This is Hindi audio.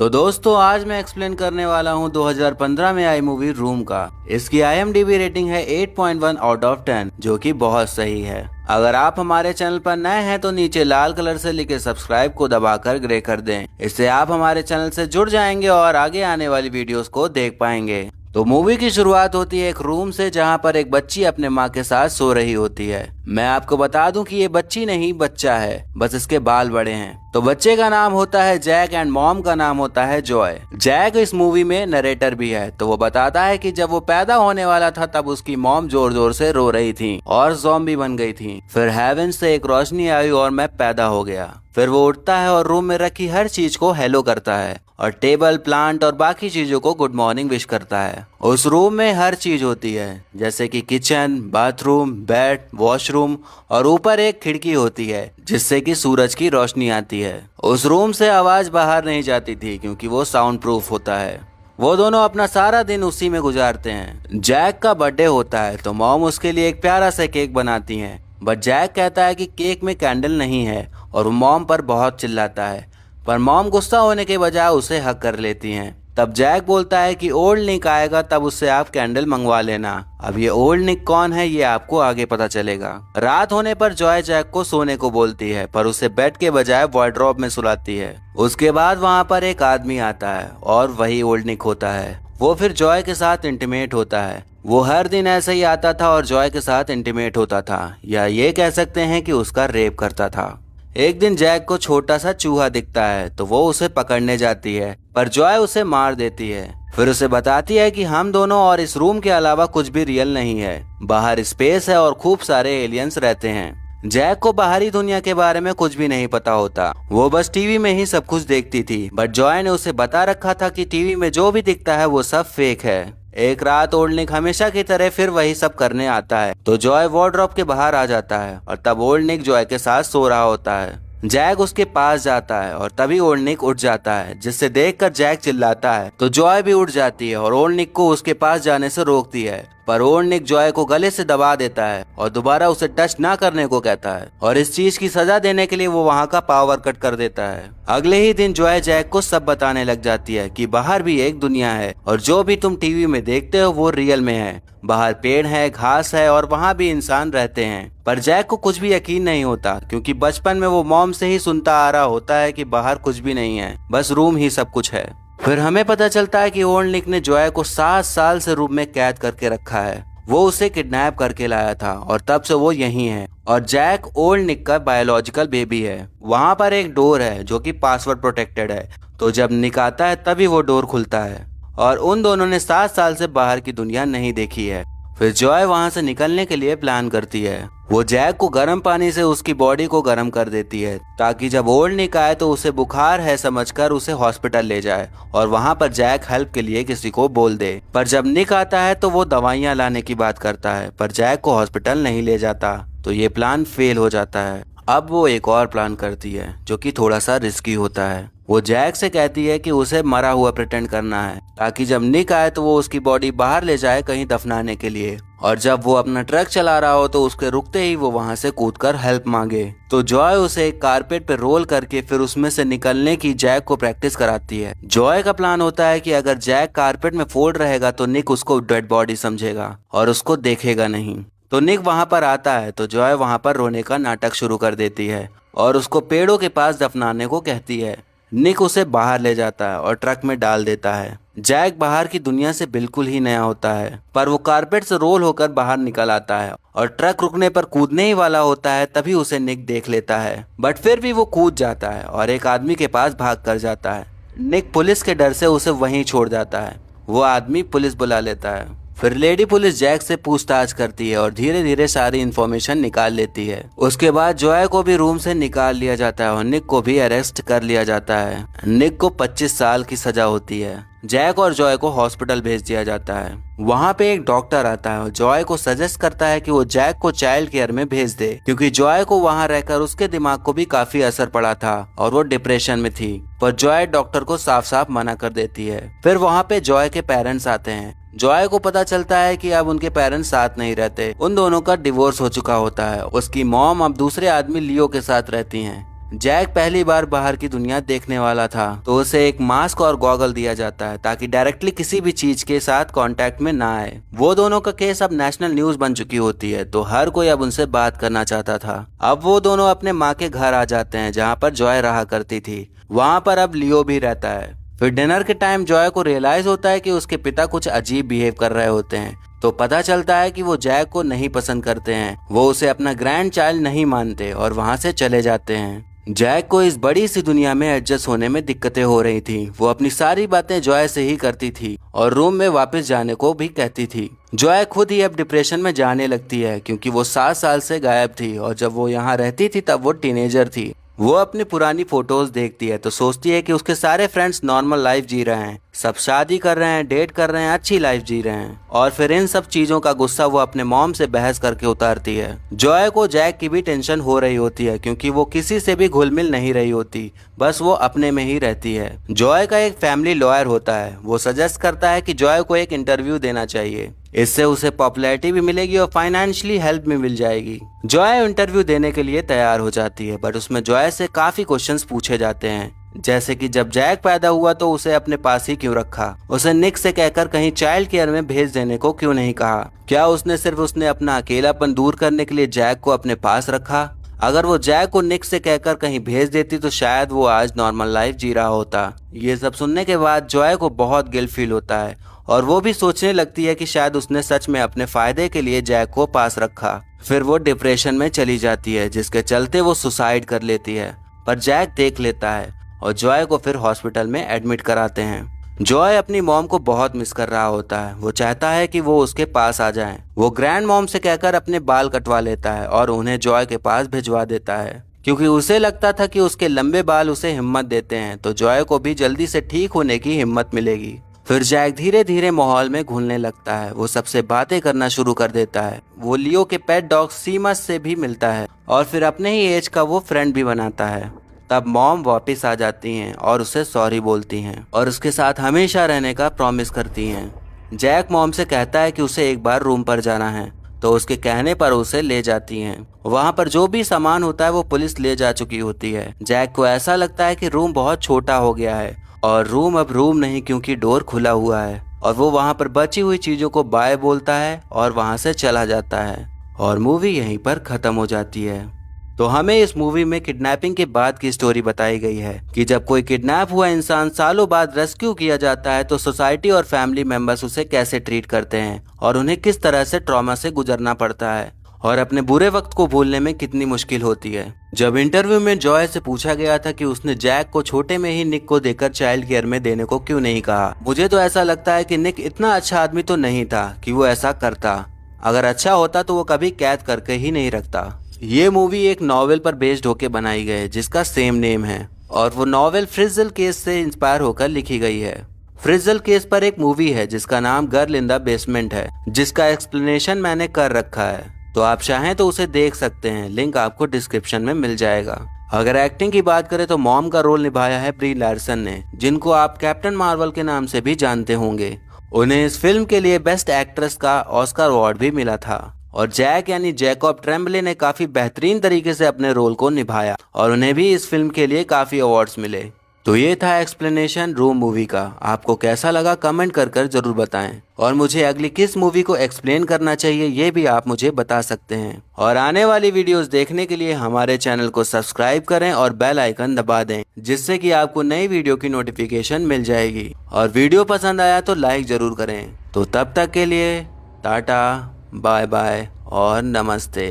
तो दोस्तों आज मैं एक्सप्लेन करने वाला हूँ 2015 में आई मूवी रूम का। इसकी IMDb रेटिंग है 8.1 आउट ऑफ 10 जो कि बहुत सही है। अगर आप हमारे चैनल पर नए हैं तो नीचे लाल कलर से लिखे सब्सक्राइब को दबाकर ग्रे कर दें। इससे आप हमारे चैनल से जुड़ जाएंगे और आगे आने वाली वीडियोस को देख पाएंगे। तो मूवी की शुरुआत होती है एक रूम से जहां पर एक बच्ची अपने माँ के साथ सो रही होती है। मैं आपको बता दूं कि ये बच्ची नहीं बच्चा है, बस इसके बाल बड़े हैं। तो बच्चे का नाम होता है जैक एंड मॉम का नाम होता है जॉय। जैक इस मूवी में नरेटर भी है। तो वो बताता है कि जब वो पैदा होने वाला था तब उसकी मॉम जोर जोर से रो रही थी और ज़ॉम्बी बन गई थी। फिर हेवन से एक रोशनी आई और मैं पैदा हो गया। फिर वो उठता है और रूम में रखी हर चीज को हेलो करता है और टेबल, प्लांट और बाकी चीजों को गुड मॉर्निंग विश करता है। उस रूम में हर चीज होती है जैसे कि किचन, बाथरूम, बेड, वॉशरूम और ऊपर एक खिड़की होती है जिससे कि सूरज की रोशनी आती है। उस रूम से आवाज बाहर नहीं जाती थी क्योंकि वो साउंड प्रूफ होता है। वो दोनों अपना सारा दिन उसी में गुजारते हैं। जैक का बर्थडे होता है तो मॉम उसके लिए एक प्यारा सा केक बनाती है, बट जैक कहता है कि केक में कैंडल नहीं है और वो मॉम पर बहुत चिल्लाता है, पर मॉम गुस्सा होने के बजाय उसे हक कर लेती हैं। तब जैक बोलता है कि ओल्ड निक आएगा तब उससे आप कैंडल मंगवा लेना। अब ये ओल्ड निक कौन है ये आपको आगे पता चलेगा। रात होने पर जॉय जैक को सोने को बोलती है पर उसे बेड के बजाय वार्डरोब में सुलाती है। उसके बाद वहाँ पर एक आदमी आता है और वही ओल्ड निक होता है। वो फिर जॉय के साथ इंटीमेट होता है। वो हर दिन ऐसे ही आता था और जॉय के साथ इंटीमेट होता था, या ये कह सकते हैं कि उसका रेप करता था। एक दिन जैक को छोटा सा चूहा दिखता है तो वो उसे पकड़ने जाती है पर जॉय उसे मार देती है। फिर उसे बताती है कि हम दोनों और इस रूम के अलावा कुछ भी रियल नहीं है, बाहर स्पेस है और खूब सारे एलियंस रहते हैं। जैक को बाहरी दुनिया के बारे में कुछ भी नहीं पता होता, वो बस टीवी में ही सब कुछ देखती थी। बट जॉय ने उसे बता रखा था कि टीवी में जो भी दिखता है वो सब फेक है। एक रात ओल्ड निक हमेशा की तरह फिर वही सब करने आता है तो जॉय वार्डरोब के बाहर आ जाता है और तब ओल्ड निक जॉय के साथ सो रहा होता है। जैक उसके पास जाता है और तभी ओल्ड निक उठ जाता है, जिससे देखकर जैक चिल्लाता है तो जॉय भी उठ जाती है और ओल्ड निक को उसके पास जाने से रोकती है। पर ओल्ड निक जॉय को गले से दबा देता है और दोबारा उसे टच ना करने को कहता है और इस चीज की सजा देने के लिए वो वहाँ का पावर कट कर देता है। अगले ही दिन जॉय जैक को सब बताने लग जाती है कि बाहर भी एक दुनिया है और जो भी तुम टीवी में देखते हो वो रियल में है। बाहर पेड़ है, घास है और वहाँ भी इंसान रहते हैं। पर जैक को कुछ भी यकीन नहीं होता क्योंकि बचपन में वो मॉम से ही सुनता आ रहा होता है कि बाहर कुछ भी नहीं है, बस रूम ही सब कुछ है। फिर हमें पता चलता है कि ओल्ड निक ने जॉय को 7 साल से रूम में कैद करके रखा है। वो उसे किडनैप करके लाया था और तब से वो यहीं है और जैक ओल्ड निक का बायोलॉजिकल बेबी है। वहाँ पर एक डोर है जो कि पासवर्ड प्रोटेक्टेड है, तो जब निक आता है तभी वो डोर खुलता है और उन दोनों ने 7 साल से बाहर की दुनिया नहीं देखी है। फिर जॉय वहाँ से निकलने के लिए प्लान करती है। वो जैक को गर्म पानी से उसकी बॉडी को गर्म कर देती है ताकि जब ओल्ड निक आए तो उसे बुखार है समझकर उसे हॉस्पिटल ले जाए और वहाँ पर जैक हेल्प के लिए किसी को बोल दे। पर जब निक आता है तो वो दवाइयाँ लाने की बात करता है पर जैक को हॉस्पिटल नहीं ले जाता, तो ये प्लान फेल हो जाता है। अब वो एक और प्लान करती है जो कि थोड़ा सा रिस्की होता है। वो जैक से कहती है कि उसे मरा हुआ प्रिटेंड करना है ताकि जब निक आए तो वो उसकी बॉडी बाहर ले जाए कहीं दफनाने के लिए, और जब वो अपना ट्रक चला रहा हो तो उसके रुकते ही वो वहाँ से कूदकर हेल्प मांगे। तो जॉय उसे एक कारपेट पे रोल करके फिर उसमें से निकलने की जैक को प्रैक्टिस कराती है। जॉय का प्लान होता है कि अगर जैक कारपेट में फोल्ड रहेगा तो निक उसको डेड बॉडी समझेगा और उसको देखेगा नहीं। तो निक वहाँ पर आता है तो जॉय वहाँ पर रोने का नाटक शुरू कर देती है और उसको पेड़ों के पास दफनाने को कहती है। निक उसे बाहर ले जाता है और ट्रक में डाल देता है। जैक बाहर की दुनिया से बिल्कुल ही नया होता है पर वो कारपेट से रोल होकर बाहर निकल आता है और ट्रक रुकने पर कूदने ही वाला होता है, तभी उसे निक देख लेता है। बट फिर भी वो कूद जाता है और एक आदमी के पास भाग कर जाता है। निक पुलिस के डर से उसे वहीं छोड़ जाता है। वो आदमी पुलिस बुला लेता है। फिर लेडी पुलिस जैक से पूछताछ करती है और धीरे धीरे सारी इन्फॉर्मेशन निकाल लेती है। उसके बाद जॉय को भी रूम से निकाल लिया जाता है और निक को भी अरेस्ट कर लिया जाता है। निक को 25 साल की सजा होती है। जैक और जॉय को हॉस्पिटल भेज दिया जाता है। वहाँ पे एक डॉक्टर आता है और जॉय को सजेस्ट करता है कि वो जैक को चाइल्ड केयर में भेज दे क्योंकि जॉय को वहाँ रहकर उसके दिमाग को भी काफी असर पड़ा था और वो डिप्रेशन में थी। पर जॉय डॉक्टर को साफ साफ मना कर देती है। फिर वहाँ पे जॉय के पेरेंट्स आते हैं। जॉय को पता चलता है कि अब उनके पेरेंट्स साथ नहीं रहते, उन दोनों का डिवोर्स हो चुका होता है। उसकी मॉम अब दूसरे आदमी लियो के साथ रहती हैं। जैक पहली बार बाहर की दुनिया देखने वाला था, तो उसे एक मास्क और गॉगल दिया जाता है ताकि डायरेक्टली किसी भी चीज के साथ कांटेक्ट में ना आए। वो दोनों का केस अब नेशनल न्यूज बन चुकी होती है, तो हर कोई अब उनसे बात करना चाहता था। अब वो दोनों अपने माँ के घर आ जाते हैं जहाँ पर जॉय रहा करती थी। वहाँ पर अब लियो भी रहता है। फिर डिनर के टाइम जॉय को रियलाइज होता है कि उसके पिता कुछ अजीब बिहेव कर रहे होते हैं, तो पता चलता है कि वो जैक को नहीं पसंद करते हैं, वो उसे अपना ग्रैंड चाइल्ड नहीं मानते और वहाँ से चले जाते हैं। जैक को इस बड़ी सी दुनिया में एडजस्ट होने में दिक्कतें हो रही थी। वो अपनी सारी बातें जॉय से ही करती थी और रूम में वापस जाने को भी कहती थी। जॉय खुद ही अब डिप्रेशन में जाने लगती है क्योंकि वो 7 साल से गायब थी और जब वो यहाँ रहती थी तब वो टीनेजर थी। वो अपनी पुरानी फोटोज देखती है तो सोचती है कि उसके सारे फ्रेंड्स नॉर्मल लाइफ जी रहे हैं, सब शादी कर रहे हैं, डेट कर रहे हैं, अच्छी लाइफ जी रहे हैं। और फिर इन सब चीजों का गुस्सा वो अपने मॉम से बहस करके उतारती है। जॉय को जैक की भी टेंशन हो रही होती है क्योंकि वो किसी से भी घुल मिल नहीं रही होती, बस वो अपने में ही रहती है। जॉय का एक फैमिली लॉयर होता है, वो सजेस्ट करता है कि जॉय को एक इंटरव्यू देना चाहिए, इससे उसे पॉपुलैरिटी भी मिलेगी और फाइनेंशियली हेल्प भी मिल जाएगी। जॉय इंटरव्यू देने के लिए तैयार हो जाती है, बट उसमें जॉय से काफी क्वेश्चंस पूछे जाते हैं, जैसे कि जब जैक पैदा हुआ तो उसे अपने पास ही क्यों रखा, उसे निक से कहकर कहीं चाइल्ड केयर में भेज देने को क्यों नहीं कहा, क्या उसने अपना अकेलापन दूर करने के लिए जैक को अपने पास रखा। अगर वो जैक को निक से कहकर कहीं भेज देती तो शायद वो आज नॉर्मल लाइफ जी रहा होता। ये सब सुनने के बाद जॉय को बहुत गिल्ट फील होता है और वो भी सोचने लगती है कि शायद उसने सच में अपने फायदे के लिए जैक को पास रखा। फिर वो डिप्रेशन में चली जाती है, जिसके चलते वो सुसाइड कर लेती है, पर जैक देख लेता है और जॉय को फिर हॉस्पिटल में एडमिट कराते हैं। जॉय अपनी मॉम को बहुत मिस कर रहा होता है, वो चाहता है कि वो उसके पास आ जाएं। वो ग्रैंड मॉम से कहकर अपने बाल कटवा लेता है और उन्हें जॉय के पास भिजवा देता है क्योंकि उसे लगता था कि उसके लंबे बाल उसे हिम्मत देते हैं तो जॉय को भी जल्दी से ठीक होने की हिम्मत मिलेगी। फिर जैक धीरे धीरे माहौल में घुलने लगता है, वो सबसे बातें करना शुरू कर देता है। वो लियो के पेट डॉग सीमस से भी मिलता है और फिर अपने ही एज का वो फ्रेंड भी बनाता है। तब मॉम वापस आ जाती हैं और उसे सॉरी बोलती हैं और उसके साथ हमेशा रहने का प्रॉमिस करती हैं। जैक मॉम से कहता है कि उसे एक बार रूम पर जाना है, तो उसके कहने पर उसे ले जाती हैं। वहाँ पर जो भी सामान होता है वो पुलिस ले जा चुकी होती है। जैक को ऐसा लगता है कि रूम बहुत छोटा हो गया है और रूम अब रूम नहीं क्योंकि डोर खुला हुआ है, और वो वहाँ पर बची हुई चीजों को बाय बोलता है और वहाँ से चला जाता है और मूवी यहीं पर खत्म हो जाती है। तो हमें इस मूवी में किडनैपिंग के बाद की स्टोरी बताई गई है कि जब कोई किडनैप हुआ इंसान सालों बाद रेस्क्यू किया जाता है तो सोसाइटी और फैमिली मेंबर्स उसे कैसे ट्रीट करते हैं और उन्हें किस तरह से ट्रॉमा से गुजरना पड़ता है और अपने बुरे वक्त को भूलने में कितनी मुश्किल होती है। जब इंटरव्यू में जॉय से पूछा गया था कि उसने जैक को छोटे में ही निक को देकर चाइल्ड केयर में देने को क्यों नहीं कहा, मुझे तो ऐसा लगता है कि निक इतना अच्छा आदमी तो नहीं था कि वो ऐसा करता। अगर अच्छा होता तो वो कभी कैद करके ही नहीं रखता। ये मूवी एक नॉवेल पर बेस्ड होकर बनाई गई है जिसका सेम नेम है और वो नॉवेल फ्रिजल केस से इंस्पायर होकर लिखी गई है। फ्रिजल केस पर एक मूवी है जिसका नाम गर्ल इन द बेसमेंट है, जिसका एक्सप्लेनेशन मैंने कर रखा है, तो आप चाहें तो उसे देख सकते हैं, लिंक आपको डिस्क्रिप्शन में मिल जाएगा। अगर एक्टिंग की बात करें तो मॉम का रोल निभाया है ब्री लार्सन ने, जिनको आप कैप्टन मार्वल के नाम से भी जानते होंगे। उन्हें इस फिल्म के लिए बेस्ट एक्ट्रेस का ऑस्कर अवार्ड भी मिला था और जैक यानी जैकब ट्रेम्बले ने काफी बेहतरीन तरीके से अपने रोल को निभाया और उन्हें भी इस फिल्म के लिए काफी अवार्ड्स मिले। तो ये था एक्सप्लेनेशन रूम मूवी का। आपको कैसा लगा कमेंट कर जरूर बताएं और मुझे अगली किस मूवी को एक्सप्लेन करना चाहिए ये भी आप मुझे बता सकते हैं। और आने वाली वीडियोस देखने के लिए हमारे चैनल को सब्सक्राइब करें और बेल आइकन दबा दें, जिससे कि आपको नई वीडियो की नोटिफिकेशन मिल जाएगी। और वीडियो पसंद आया तो लाइक जरूर करें। तो तब तक के लिए टाटा, बाय बाय और नमस्ते।